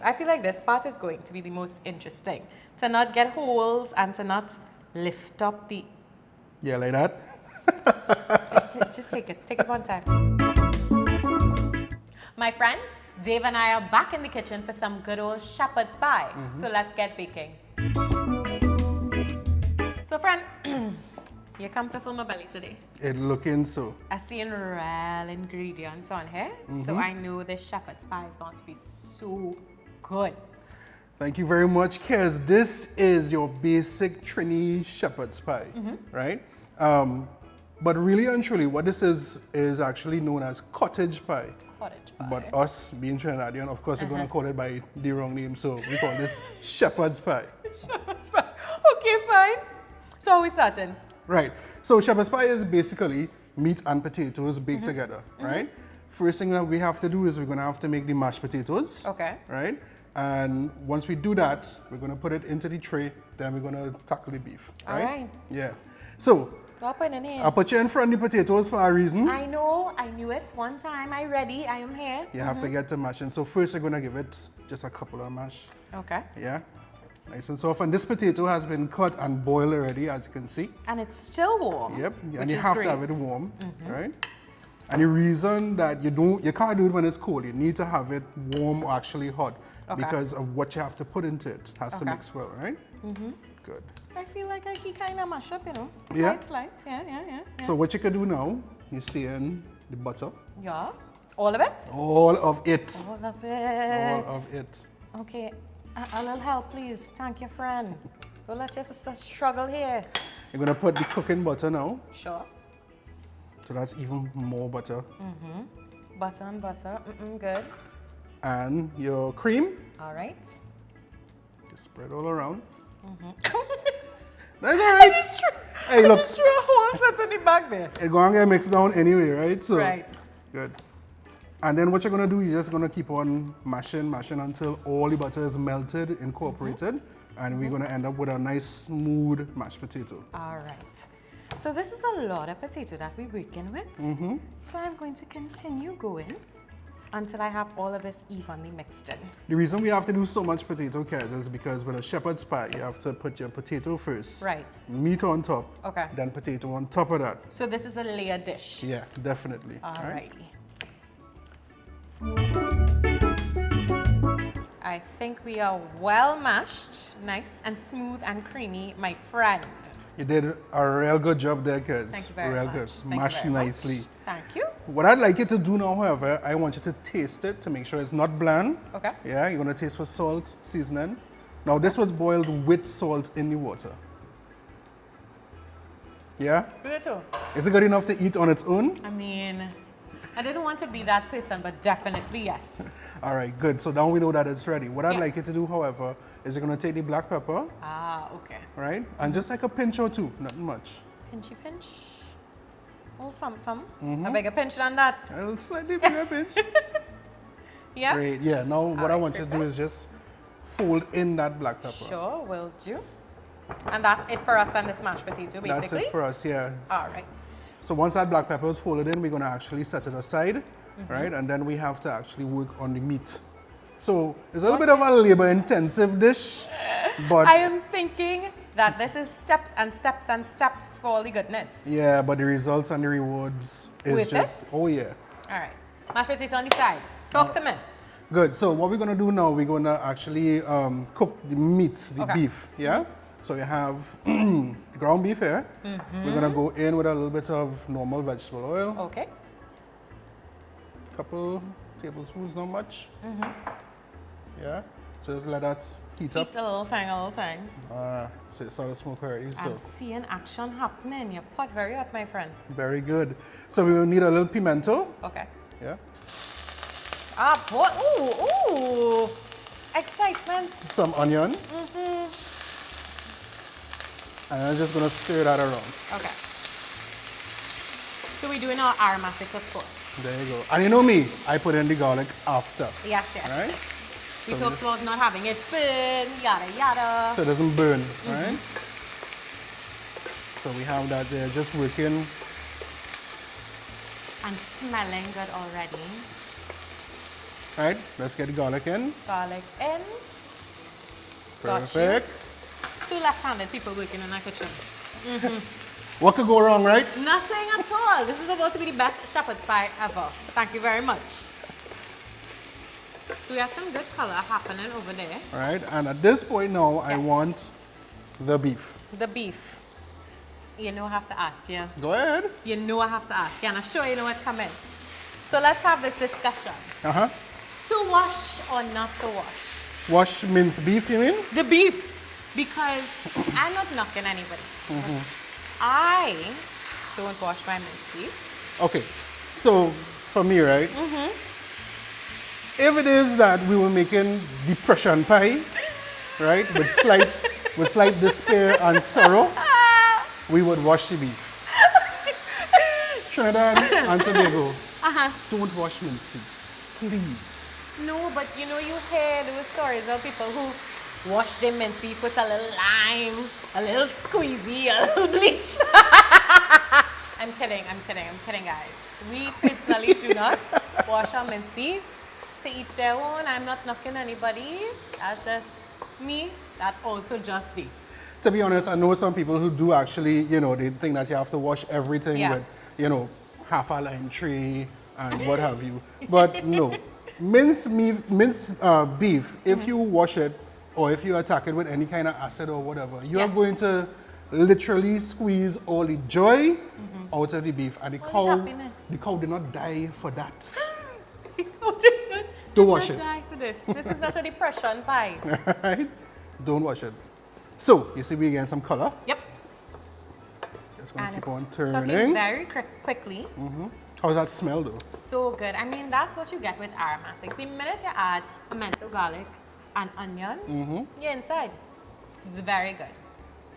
I feel like this part is going to be the most interesting. To not get holes and to not lift up the... Yeah, like that. Just take it. Take it one time. My friends, Dave and I are back in the kitchen for some good old shepherd's pie. So let's get baking. So friend, you come to fill my belly today. It looking so. I see real ingredients on here. So I know this shepherd's pie is going to be so good. Thank you very much, Kez. This is your basic Trini shepherd's pie, right? But really and truly, what this is actually known as cottage pie. Cottage pie. But us being Trinidadian, of course, we're going to call it by the wrong name, so we call this shepherd's pie. Shepherd's pie. Okay, fine. So are we starting? Right. So shepherd's pie is basically meat and potatoes baked together, right? First thing that we have to do is we're going to have to make the mashed potatoes. Okay. Right? And once we do that, we're going to put it into the tray, then we're going to tackle the beef, right? All right. Yeah. So, I'll put it in. I'll put you in front of the potatoes for a reason. I know. I knew it. One time. I ready. I am here. You have to get to mashing. So first we're going to give it just a couple of mash. Okay. Yeah. Nice and soft. And this potato has been cut and boiled already, as you can see. And it's still warm. Yep. Which And you is have great. to have it warm, right? And the reason that you can't do it when it's cold. You need to have it warm or actually hot because of what you have to put into it. It has to mix well, right? Good. I feel like I can kind of mash up, you know. Yeah. Slight. Yeah. So what you can do now, you see in the butter. Yeah. All of it? All of it. All of it. All of it. Okay. A little help, please. Thank you, friend. Don't let your sister struggle here. You're going to put the cooking butter now. Sure. So that's even more butter. Butter and butter. Good. And your cream. All right. Just spread all around. That's all right. Hey, look. Just threw a whole set in the back there. It's going to get mixed down anyway, right? So, Right. Good. And then what you're going to do, you're just going to keep on mashing until all the butter is melted, incorporated. And we're going to end up with a nice, smooth mashed potato. All right. So this is a lot of potato that we're working with. So I'm going to continue going until I have all of this evenly mixed in. The reason we have to do so much potato, Kez, is because with a shepherd's pie, you have to put your potato first. Right. Meat on top. Okay. Then potato on top of that. So this is a layered dish. Yeah, definitely. All right? righty. I think we are well mashed, nice and smooth and creamy, my friend. You did a real good job there, Kez. Thank you very real much. good. Thank you Mashed very much. nicely. Thank you. What I'd like you to do now, however, I want you to taste it to make sure it's not bland. Okay. Yeah, you're going to taste for salt, seasoning. Now, this was boiled with salt in the water. Yeah? Good too. Is it good enough to eat on its own? I mean, I didn't want to be that person, but definitely yes. All right, good. So now we know that it's ready. What I'd like you to do, however, is you're going to take the black pepper, Ah, okay. right? And just like a pinch or two, not much. Pinchy pinch. Oh, some. A bigger pinch than that. A slightly bigger pinch. Yeah? Great, yeah. Now what I right, want you to do is just fold in that black pepper. Sure, will do. And that's it for us and this mashed potato, basically? That's it for us, yeah. All right. So once that black pepper is folded in, we're going to actually set it aside, right? And then we have to actually work on the meat. So it's a little bit of a labor-intensive dish, but... I am thinking that this is steps and steps and steps for all the goodness. Yeah, but the results and the rewards is With just... this? Oh, yeah. All right. Mashed potato on the side. Talk to me. Good. So what we're going to do now, we're going to actually cook the meat, the beef, yeah? So you have ground beef here. We're going to go in with a little bit of normal vegetable oil. Okay. Couple tablespoons, not much. Yeah. Just let that heat up. Heat a little time. So it started smoke already. So I'm seeing action happening. Your pot very hot, my friend. very good. So we will need a little pimento. Okay. Yeah. Ah, boy. Ooh. Excitement. Some onion. And I'm just gonna stir that around. Okay. So we're doing our aromatics, of course. There you go. And you know me, I put in the garlic after. Yes. Right? We talked about not having it burn, yada. So it doesn't burn, right? So we have that there, just working. And smelling good already. Right, let's get the garlic in. Garlic in. Got you. Perfect. Two left-handed people working in our kitchen. What could go wrong, right? Nothing at all. This is about to be the best shepherd's pie ever. Thank you very much. So we have some good color happening over there. All right, and at this point now, I Yes. want the beef. The beef. You know I have to ask you. Go ahead. You know I have to ask you, and I'm sure you know what come in. So let's have this discussion. Uh-huh. To wash or not to wash? Wash minced beef, you mean? The beef. Because I'm not knocking anybody. I don't wash my minced beef. Okay, so for me, right? If it is that we were making depression pie, right, with slight despair and sorrow, we would wash the beef. Trinidad and Tobago, don't wash minced beef, please. No, but you know, you hear those stories of people who wash their minced beef with a little lime, a little squeezy, a little bleach. I'm kidding, guys. We personally do not wash our minced beef. To each their own. I'm not knocking anybody. That's just me. That's also just me. To be honest, I know some people who do actually, you know, they think that you have to wash everything with, you know, half a lime tree and what have you. But no, minced beef, if you wash it or if you attack it with any kind of acid or whatever, you are going to literally squeeze all the joy out of the beef. And the cow did not die for that. Don't wash it. Die for this. This is not a depression pie. Right? Don't wash it. So, you see we getting some color. Yep. Just gonna And keep it's on cooking turning. very quickly. How's that smell though? So good. I mean, that's what you get with aromatics. The minute you add pimento, garlic, and onions, you're inside. It's very good.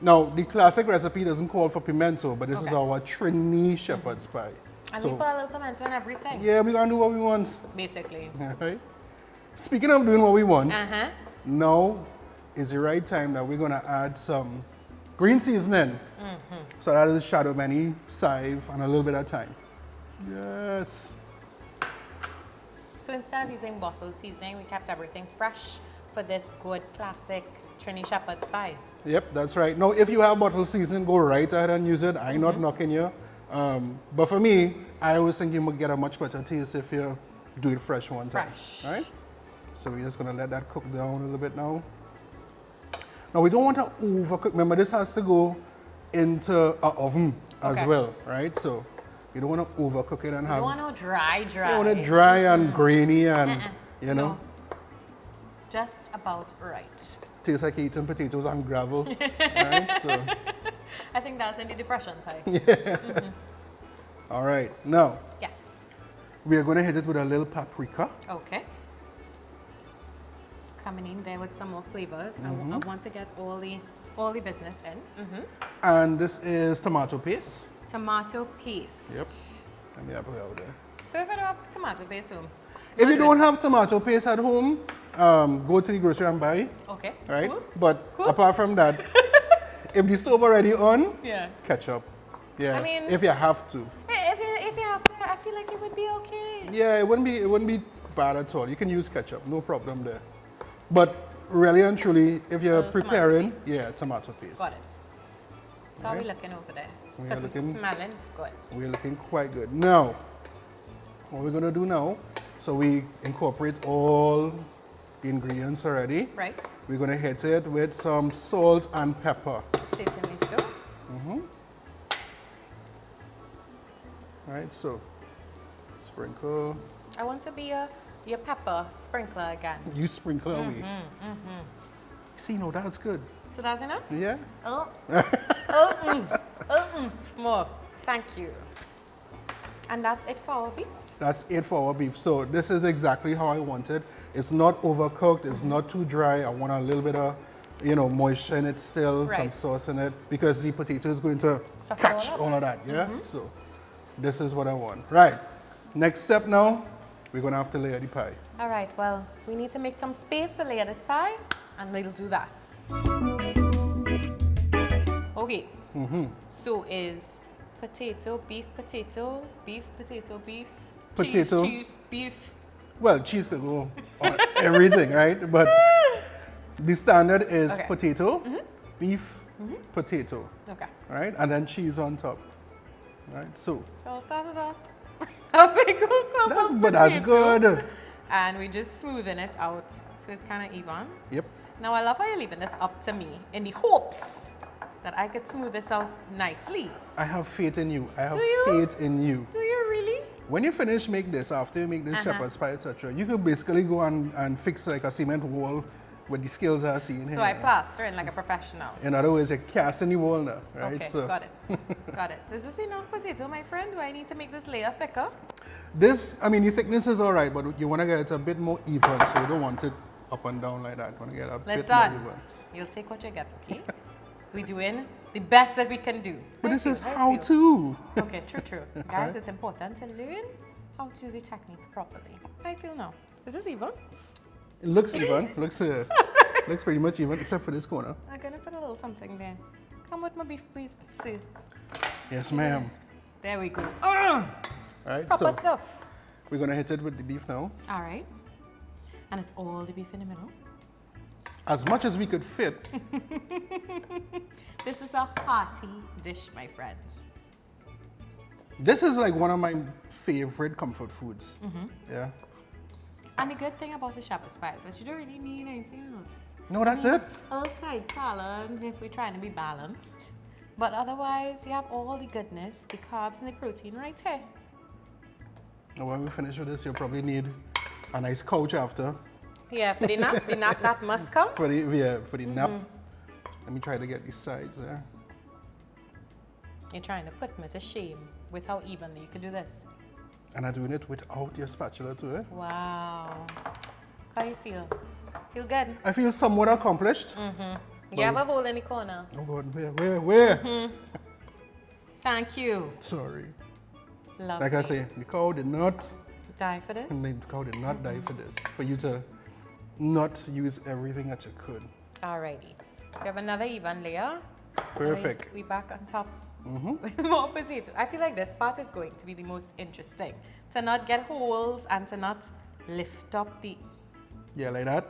Now, the classic recipe doesn't call for pimento, but this is our Trini shepherd's pie. And we put a little pimento in everything. Yeah, we're gonna do what we want. Basically. Right? Speaking of doing what we want, now is the right time that we're gonna add some green seasoning. So that is Chadon Beni, Chive, and a little bit of thyme. Yes. So instead of using bottle seasoning, we kept everything fresh for this good classic Trini shepherd's pie. Yep, that's right. Now, if you have bottle seasoning, go right ahead and use it. I'm not knocking you. But for me, I always think you might get a much better taste if you do it fresh one time. Fresh. Right? So we're just gonna let that cook down a little bit now. Now we don't want to overcook. Remember, this has to go into an oven as well, right? So you don't want to overcook it and have. You don't want to dry. You don't want it dry and grainy and you know. No. Just about right. Tastes like eating potatoes and gravel. Right? So. I think that's in the depression pie. Yeah. All right. Now. Yes. We are going to hit it with a little paprika. Okay. Coming in there with some more flavors. I want to get all the business in. And this is tomato paste. Tomato paste. Yep. Let me have it out there. So if I don't have tomato paste home? If you don't have tomato paste at home, go to the grocery and buy. Okay. Right? Cool. But apart from that, if the stove already on, ketchup. Yeah. I mean, if you have to. If you have to, I feel like it would be okay. Yeah, it wouldn't be bad at all. You can use ketchup, no problem there. But really and truly, if you're preparing, tomato paste. Got it. So how are we looking over there? Because we're smelling good. We're looking quite good. Now, what we're gonna do now, so we incorporate all the ingredients already. Right. We're gonna hit it with some salt and pepper. Certainly so. All right, so sprinkle. I want to be your pepper sprinkler again. You sprinkle away. See, no, that's good. So that's enough? Yeah. More. Thank you. And that's it for our beef? That's it for our beef. So this is exactly how I want it. It's not overcooked. It's not too dry. I want a little bit of, moisture in it still, some sauce in it, because the potato is going to catch all of that. Yeah. So this is what I want. Right. Next step now, we're going to have to layer the pie. All right. Well, we need to make some space to layer this pie, and we'll do that. Okay. So is potato, beef, potato, beef, potato, beef, Potato. cheese, beef. Well, cheese could go on everything, right? But the standard is potato, beef, potato, right? And then cheese on top, right? So So start it off. A big old clump of but that's potato. good. And we just smoothen it out so it's kind of even. Yep. Now I love how you're leaving this up to me in the hopes that I could smooth this out nicely. I have faith in you. I have Do you? faith in you. Do you really? When you finish make this, after you make this shepherd's pie, etc., you could basically go and fix like a cement wall with the skills I see in here. So I plaster in like a professional. In other words, you're casting the wall now, right? Okay, So got it. Got it. Is this enough potato, my friend? Do I need to make this layer thicker? this, I mean, the thickness is all right, but you want to get it a bit more even, so you don't want it up and down like that. You want to get a bit more Listen, even. you'll take what you get, okay? We're doing the best that we can do. But How this you is feel? how to. Okay, true. Guys, it's important to learn how to do the technique properly. How you feel now? Is this even? It looks even. Looks pretty much even, except for this corner. I'm gonna put a little something there. Come with my beef, please. See. Yes, ma'am. There we go. All right, Proper so stuff. we're gonna hit it with the beef now. All right. And it's all the beef in the middle. As much as we could fit. This is a hearty dish, my friends. This is like one of my favorite comfort foods. Yeah. And the good thing about a shepherd's pie is that you don't really need anything else. No, that's it. A little side salad if we're trying to be balanced. But otherwise, you have all the goodness, the carbs and the protein right here. And when we finish with this, you'll probably need a nice couch after. Yeah, for the nap that must come. For the nap. Let me try to get these sides there. You're trying to put me to shame with how evenly you could do this. And I'm doing it without your spatula too, eh? Wow. How you feel? Feel good? I feel somewhat accomplished. You have a hole in the corner. Oh God, where? Thank you. Sorry. Lovely. Like I say, the cow did not, Die for this? the cow did not die for this. For you to not use everything that you could. Alrighty. So you have another even layer. Perfect. We back on top with more potato. I feel like this part is going to be the most interesting. To not get holes and to not lift up the... Yeah, like that.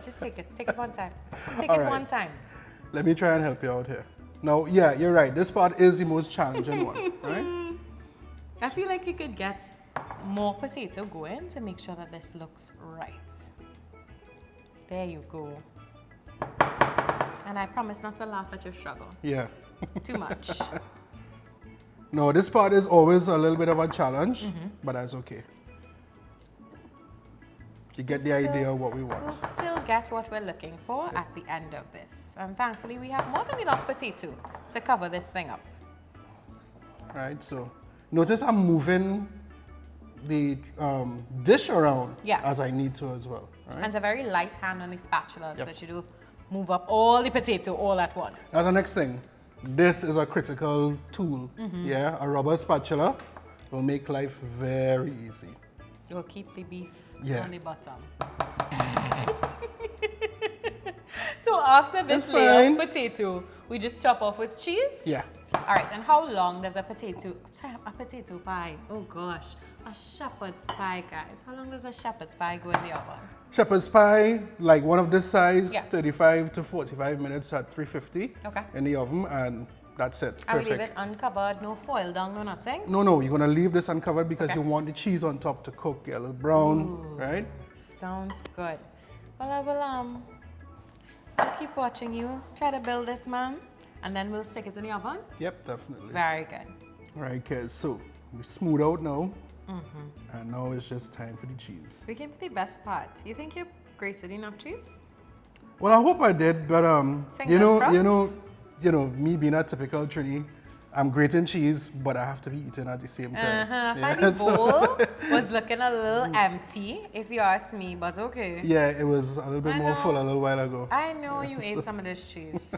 Just take it. Take it one time. Take All it right. one time. Let me try and help you out here. Now, yeah, you're right. This part is the most challenging one, right? I feel like you could get more potato going to make sure that this looks right. There you go. And I promise not to laugh at your struggle. Yeah. Too much. No, this part is always a little bit of a challenge, but that's okay. You get the idea of what we want. We'll still get what we're looking for at the end of this. And thankfully, we have more than enough potato to cover this thing up. Right, so notice I'm moving the dish around as I need to as well. Right? And a very light hand on the spatula so that you do move up all the potato all at once. That's the next thing. This is a critical tool. Yeah, a rubber spatula will make life very easy. You'll keep the beef on the bottom. So after this layer of potato, we just chop off with cheese? Yeah. All right, and how long does a potato pie, oh gosh, a shepherd's pie, guys. How long does a shepherd's pie go in the oven? Shepherd's pie, like one of this size, 35 to 45 minutes at 350 in the oven, and that's it. I will leave it uncovered, no foil down, no nothing? No, you're gonna leave this uncovered because you want the cheese on top to cook, get a little brown, right? Sounds good. Well, I will I'll keep watching you try to build this, man, and then we'll stick it in the oven. Yep, definitely. Very good. All right, kids, so we smooth out now, and now it's just time for the cheese. We came to the best part. You think you've grated enough cheese? Well, I hope I did, but Fingers crossed. me being a typical Trini, I'm grating cheese, but I have to be eating at the same time. The bowl was looking a little empty, if you ask me, but okay. Yeah, it was a little bit more full a little while ago. I know you ate some of this cheese.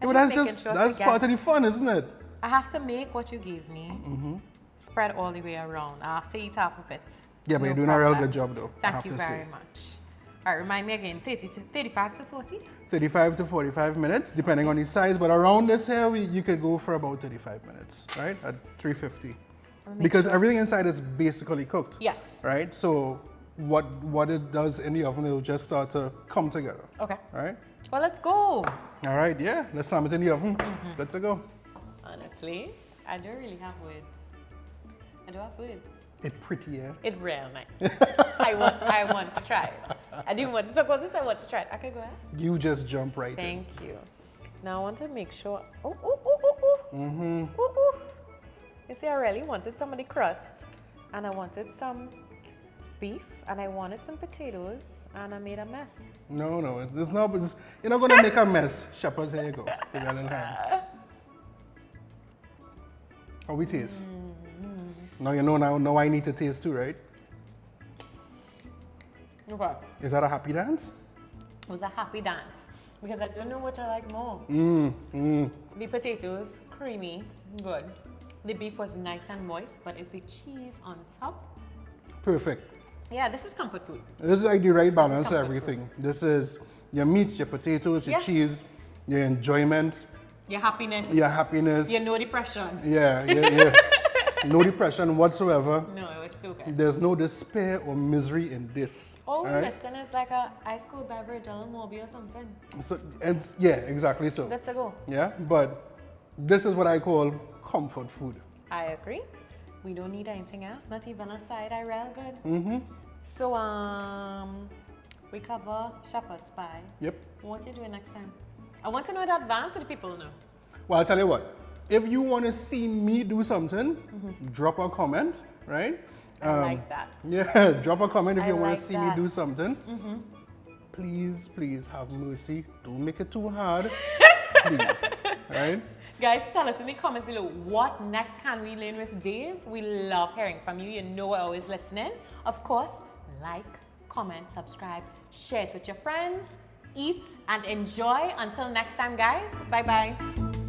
But that's part of the fun, isn't it? I have to make what you gave me, spread all the way around. I have to eat half of it. Yeah, but you're doing a real good job, though. Thank you very much. All right, remind me again, 35 to 40? 35 to 45 minutes, depending on the size, but around this here, you could go for about 35 minutes, right? At 350. Because everything inside is basically cooked. Yes. Right? So what it does in the oven, it will just start to come together. Okay. Right? Well, let's go. All right, yeah. Let's slam it in the oven. Good to go. Honestly, I don't really have words. I don't have words. It's pretty, yeah? It's real nice. I want to try it. I didn't want to talk about this, I want to try it. Okay, go ahead. You just jump right in. Thank you. Now I want to make sure. Oh, oh, oh, oh, oh. Ooh, ooh. You see, I really wanted some of the crust, and I wanted some beef, and I wanted some potatoes, and I made a mess. No, it's not. You're not gonna make a mess. Shepherd, here you go. Give me a little hand. How we taste? Now you know. Now I need to taste too, right? Okay. Is that a happy dance? It was a happy dance because I don't know what I like more. The potatoes, creamy, good. The beef was nice and moist, but it's the cheese on top. Perfect. Yeah, this is comfort food. This is like the right balance of everything. This is your meat, your potatoes, your cheese, your enjoyment, your happiness. Your happiness. Your no depression. Yeah. No depression whatsoever. No, it was so good. There's no despair or misery in this. Oh, listen, it's like a ice cold beverage, a little Moby or something. So, and yeah, exactly so. Good to go. Yeah, but this is what I call comfort food. I agree. We don't need anything else, not even a side. I real good. So, we cover shepherd's pie. Yep. What you doing next time? I want to know in advance so the people know. Well, I'll tell you what. If you want to see me do something, drop a comment, right? I like that. Yeah, drop a comment if you want like to see me do something. Please have mercy. Don't make it too hard. Please, right? Guys, tell us in the comments below, what next can we learn with Dave? We love hearing from you. You know we're always listening. Of course, like, comment, subscribe, share it with your friends, eat and enjoy. Until next time, guys. Bye-bye.